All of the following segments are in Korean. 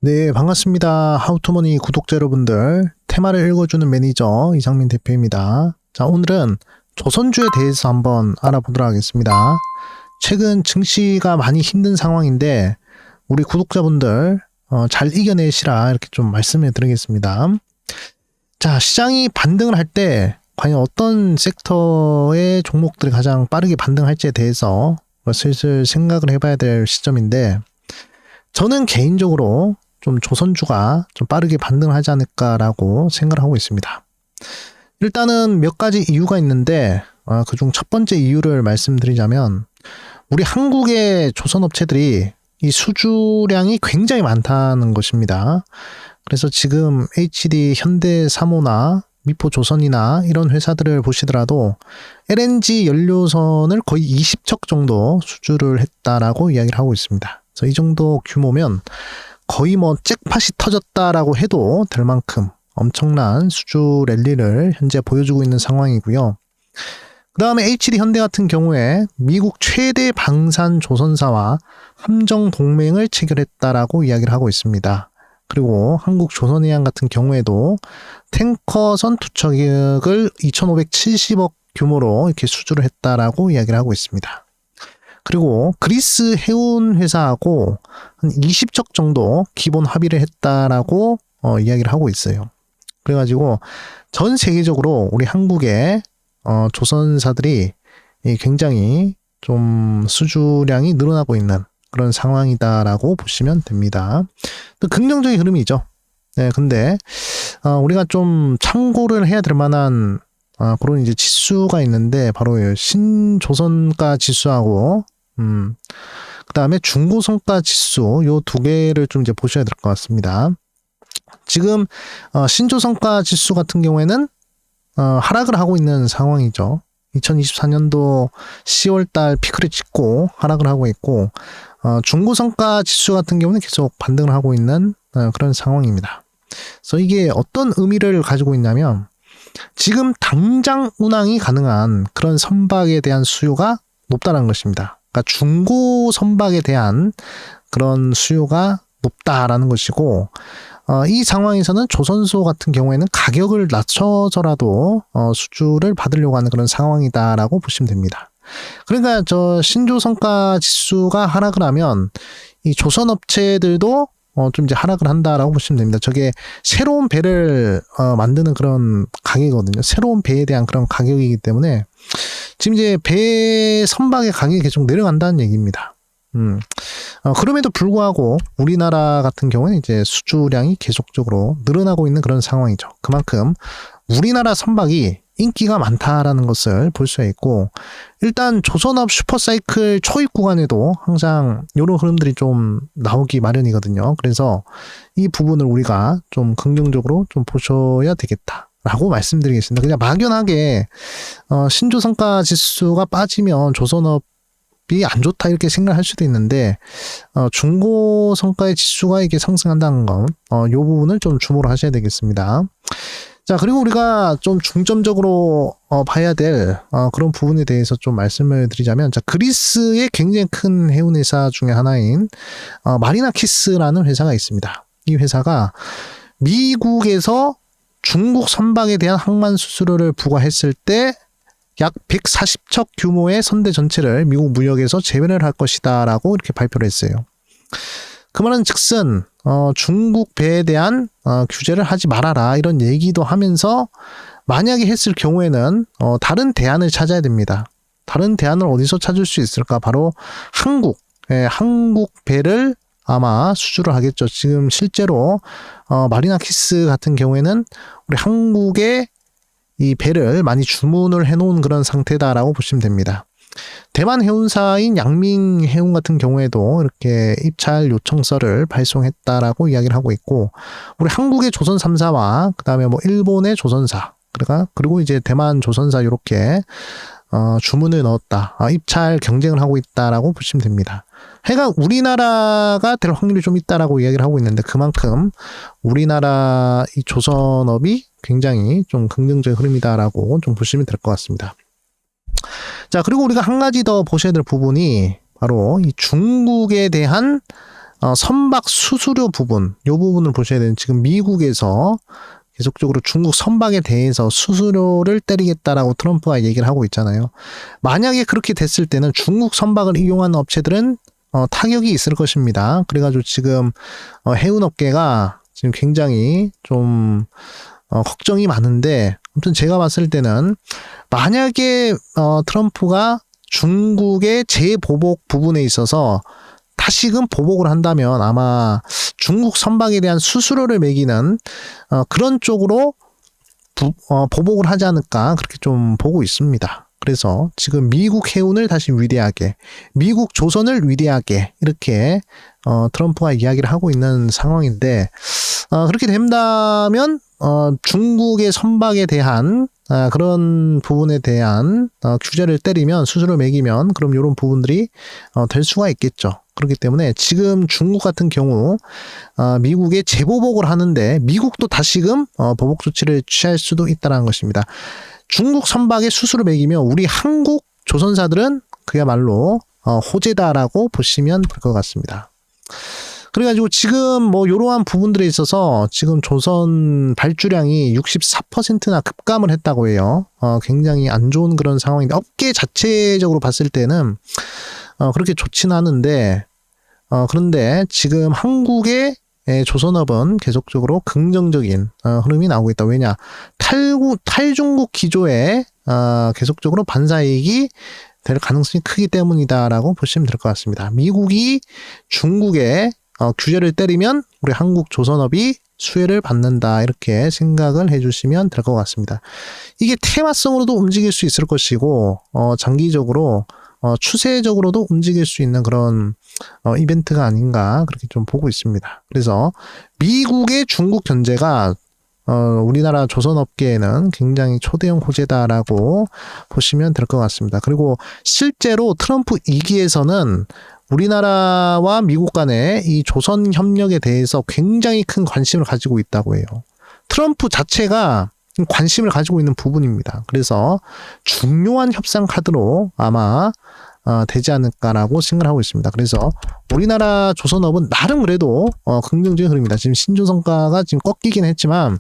네, 반갑습니다. 하우투머니 구독자 여러분들, 테마를 읽어주는 매니저 이상민 대표입니다. 자, 오늘은 조선주에 대해서 한번 알아보도록 하겠습니다. 최근 증시가 많이 힘든 상황인데 우리 구독자분들 잘 이겨내시라 이렇게 좀 말씀을 드리겠습니다. 자, 시장이 반등을 할 때 과연 어떤 섹터의 종목들이 가장 빠르게 반등할지에 대해서 슬슬 생각을 해봐야 될 시점인데, 저는 개인적으로 좀 조선주가 좀 빠르게 반등을 하지 않을까라고 생각을 하고 있습니다. 일단은 몇 가지 이유가 있는데 그중 첫 번째 이유를 말씀드리자면, 우리 한국의 조선업체들이 이 수주량이 굉장히 많다는 것입니다. 그래서 지금 HD, 현대사모나 미포조선이나 이런 회사들을 보시더라도 LNG 연료선을 거의 20척 정도 수주를 했다라고 이야기를 하고 있습니다. 그래서 이 정도 규모면 거의 뭐 잭팟이 터졌다라고 해도 될 만큼 엄청난 수주 랠리를 현재 보여주고 있는 상황이고요. 그 다음에 HD 현대 같은 경우에 미국 최대 방산 조선사와 함정 동맹을 체결했다라고 이야기를 하고 있습니다. 그리고 한국 조선해양 같은 경우에도 탱커선 투척을 2,570억 규모로 이렇게 수주를 했다라고 이야기를 하고 있습니다. 그리고 그리스 해운 회사하고 한 20척 정도 기본 합의를 했다라고 이야기를 하고 있어요. 그래가지고 전 세계적으로 우리 한국의 조선사들이 굉장히 좀 수주량이 늘어나고 있는 그런 상황이다라고 보시면 됩니다. 또 긍정적인 흐름이죠. 네, 근데 우리가 좀 참고를 해야 될 만한 그런 이제 지수가 있는데, 바로 신조선가 지수하고 그 다음에 중고성가 지수, 요 두 개를 좀 이제 보셔야 될 것 같습니다. 지금 신조성가 지수 같은 경우에는 하락을 하고 있는 상황이죠. 2024년도 10월달 피크를 찍고 하락을 하고 있고, 중고성가 지수 같은 경우는 계속 반등을 하고 있는 그런 상황입니다. 그래서 이게 어떤 의미를 가지고 있냐면, 지금 당장 운항이 가능한 그런 선박에 대한 수요가 높다는 것입니다. 그러니까 중고 선박에 대한 그런 수요가 높다라는 것이고, 이 상황에서는 조선소 같은 경우에는 가격을 낮춰서라도 수주를 받으려고 하는 그런 상황이다라고 보시면 됩니다. 그러니까 저 신조성가 지수가 하락을 하면 이 조선업체들도 좀 이제 하락을 한다라고 보시면 됩니다. 저게 새로운 배를 만드는 그런 가격이거든요. 새로운 배에 대한 그런 가격이기 때문에 지금 이제 배 선박의 가격이 계속 내려간다는 얘기입니다. 그럼에도 불구하고 우리나라 같은 경우는 이제 수주량이 계속적으로 늘어나고 있는 그런 상황이죠. 그만큼 우리나라 선박이 인기가 많다라는 것을 볼 수 있고, 일단 조선업 슈퍼사이클 초입 구간에도 항상 이런 흐름들이 좀 나오기 마련이거든요. 그래서 이 부분을 우리가 좀 긍정적으로 좀 보셔야 되겠다라고 말씀드리겠습니다. 그냥 막연하게 신조성가 지수가 빠지면 조선업이 안 좋다 이렇게 생각할 수도 있는데, 중고 성과의 지수가 이게 상승한다는 건 이 부분을 좀 주목을 하셔야 되겠습니다. 자, 그리고 우리가 좀 중점적으로 봐야 될 그런 부분에 대해서 좀 말씀을 드리자면, 자, 그리스의 굉장히 큰 해운회사 중에 하나인 마리나키스라는 회사가 있습니다. 이 회사가 미국에서 중국 선박에 대한 항만 수수료를 부과했을 때 약 140척 규모의 선대 전체를 미국 무역에서 제외를 할 것이다 라고 이렇게 발표를 했어요. 그 말은 즉슨 중국 배에 대한 규제를 하지 말아라 이런 얘기도 하면서, 만약에 했을 경우에는 다른 대안을 찾아야 됩니다. 다른 대안을 어디서 찾을 수 있을까? 바로 한국 배를 아마 수주를 하겠죠. 지금 실제로 마리나키스 같은 경우에는 우리 한국의 이 배를 많이 주문을 해놓은 그런 상태다라고 보시면 됩니다. 대만 해운사인 양민해운 같은 경우에도 이렇게 입찰 요청서를 발송했다라고 이야기를 하고 있고, 우리 한국의 조선 3사와 그 다음에 뭐 일본의 조선사, 그리고 이제 대만 조선사 이렇게 주문을 넣었다, 입찰 경쟁을 하고 있다라고 보시면 됩니다. 해가 우리나라가 될 확률이 좀 있다라고 이야기를 하고 있는데, 그만큼 우리나라 이 조선업이 굉장히 좀 긍정적인 흐름이다라고 좀 보시면 될 것 같습니다. 자, 그리고 우리가 한 가지 더 보셔야 될 부분이 바로 이 중국에 대한 선박 수수료 부분, 요 부분을 보셔야 되는, 지금 미국에서 계속적으로 중국 선박에 대해서 수수료를 때리겠다라고 트럼프가 얘기를 하고 있잖아요. 만약에 그렇게 됐을 때는 중국 선박을 이용하는 업체들은 타격이 있을 것입니다. 그래가지고 지금 해운업계가 지금 굉장히 좀 걱정이 많은데, 아무튼 제가 봤을 때는 만약에 트럼프가 중국의 재보복 부분에 있어서 다시금 보복을 한다면 아마 중국 선박에 대한 수수료를 매기는 그런 쪽으로 보복을 하지 않을까, 그렇게 좀 보고 있습니다. 그래서 지금 미국 해운을 다시 위대하게, 미국 조선을 위대하게, 이렇게 트럼프가 이야기를 하고 있는 상황인데, 그렇게 된다면 중국의 선박에 대한 그런 부분에 대한 규제를 때리면, 수수료 매기면, 그럼 이런 부분들이 될 수가 있겠죠. 그렇기 때문에 지금 중국 같은 경우 미국에 재보복을 하는데, 미국도 다시금 보복 조치를 취할 수도 있다는 것입니다. 중국 선박에 수수료 매기면 우리 한국 조선사들은 그야말로 호재다라고 보시면 될 것 같습니다. 그래가지고 지금 뭐 이러한 부분들에 있어서 지금 조선 발주량이 64%나 급감을 했다고 해요. 굉장히 안 좋은 그런 상황인데, 업계 자체적으로 봤을 때는 그렇게 좋지는 않은데, 그런데 지금 한국의 조선업은 계속적으로 긍정적인 흐름이 나오고 있다. 왜냐? 탈중국 기조에 계속적으로 반사이익이 될 가능성이 크기 때문이다라고 보시면 될 것 같습니다. 미국이 중국에 규제를 때리면 우리 한국 조선업이 수혜를 받는다, 이렇게 생각을 해주시면 될 것 같습니다. 이게 테마성으로도 움직일 수 있을 것이고, 장기적으로 추세적으로도 움직일 수 있는 그런 이벤트가 아닌가, 그렇게 좀 보고 있습니다. 그래서 미국의 중국 견제가 우리나라 조선업계에는 굉장히 초대형 호재다라고 보시면 될 것 같습니다. 그리고 실제로 트럼프 2기에서는 우리나라와 미국 간의 이 조선 협력에 대해서 굉장히 큰 관심을 가지고 있다고 해요. 트럼프 자체가 관심을 가지고 있는 부분입니다. 그래서 중요한 협상 카드로 아마 되지 않을까라고 생각을 하고 있습니다. 그래서 우리나라 조선업은 나름 그래도 긍정적인 흐름입니다. 지금 신조성과가 지금 꺾이긴 했지만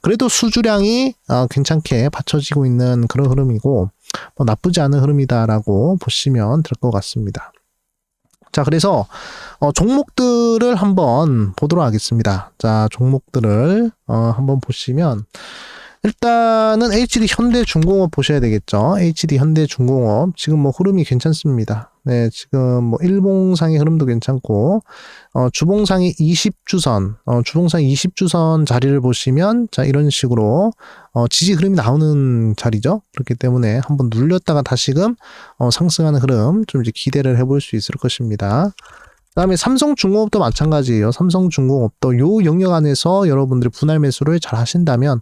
그래도 수주량이 괜찮게 받쳐지고 있는 그런 흐름이고, 뭐 나쁘지 않은 흐름이다라고 보시면 될 것 같습니다. 자, 그래서 종목들을 한번 보도록 하겠습니다. 자, 종목들을 한번 보시면, 일단은 HD 현대중공업 보셔야 되겠죠. HD 현대중공업 지금 뭐 흐름이 괜찮습니다. 네, 지금 뭐 일봉상의 흐름도 괜찮고, 주봉상의 20주선, 주봉상 20주선 자리를 보시면, 자, 이런 식으로 지지 흐름이 나오는 자리죠. 그렇기 때문에 한번 눌렸다가 다시금 상승하는 흐름 좀 이제 기대를 해볼 수 있을 것입니다. 그 다음에 삼성중공업도 마찬가지예요. 삼성중공업도 요 영역 안에서 여러분들이 분할 매수를 잘 하신다면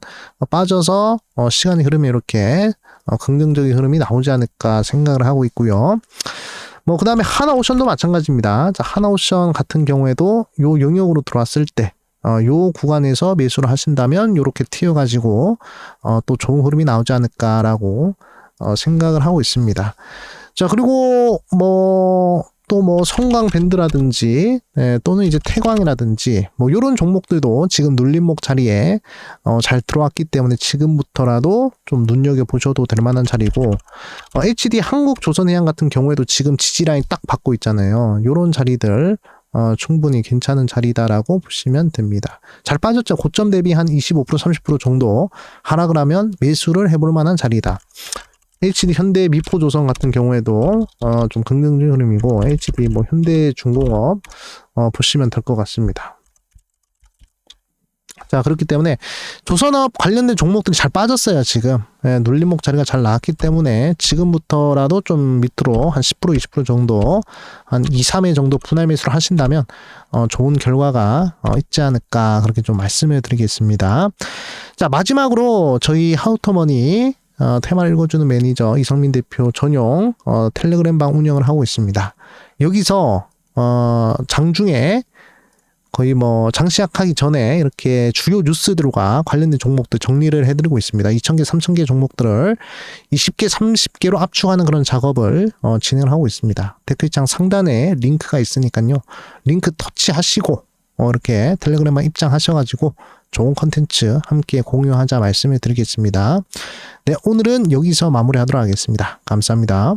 빠져서 시간의 흐름에 이렇게 긍정적인 흐름이 나오지 않을까 생각을 하고 있고요. 뭐 그 다음에 하나오션도 마찬가지입니다. 자, 하나오션 같은 경우에도 요 영역으로 들어왔을 때 요 구간에서 매수를 하신다면 요렇게 튀어가지고 또 좋은 흐름이 나오지 않을까라고 생각을 하고 있습니다. 자, 그리고 또 성광밴드라든지, 또는 이제 태광이라든지, 요런 종목들도 지금 눌림목 자리에, 잘 들어왔기 때문에 지금부터라도 좀 눈여겨보셔도 될 만한 자리고, HD 한국조선해양 같은 경우에도 지금 지지라인 딱 받고 있잖아요. 요런 자리들, 충분히 괜찮은 자리다라고 보시면 됩니다. 잘 빠졌죠? 고점 대비 한 25%, 30% 정도 하락을 하면 매수를 해볼 만한 자리다. HD 현대 미포조선 같은 경우에도 좀 긍정적인 흐름이고, HD 현대중공업 보시면 될 것 같습니다. 자, 그렇기 때문에 조선업 관련된 종목들이 잘 빠졌어요. 지금 눌림목 자리가 잘 나왔기 때문에 지금부터라도 좀 밑으로 한 10%, 20% 정도, 한 2, 3회 정도 분할 매수를 하신다면 좋은 결과가 있지 않을까, 그렇게 좀 말씀을 드리겠습니다. 자, 마지막으로 저희 하우터머니 테마를 읽어주는 매니저 이성민 대표 전용 텔레그램방 운영을 하고 있습니다. 여기서 장중에 거의 뭐 장시작하기 전에 이렇게 주요 뉴스들과 관련된 종목들 정리를 해드리고 있습니다. 2,000개, 3,000개 종목들을 20개, 30개로 압축하는 그런 작업을 진행을 하고 있습니다. 댓글창 상단에 링크가 있으니까요. 링크 터치하시고 이렇게 텔레그램만 입장하셔가지고 좋은 컨텐츠 함께 공유하자 말씀을 드리겠습니다. 네, 오늘은 여기서 마무리하도록 하겠습니다. 감사합니다.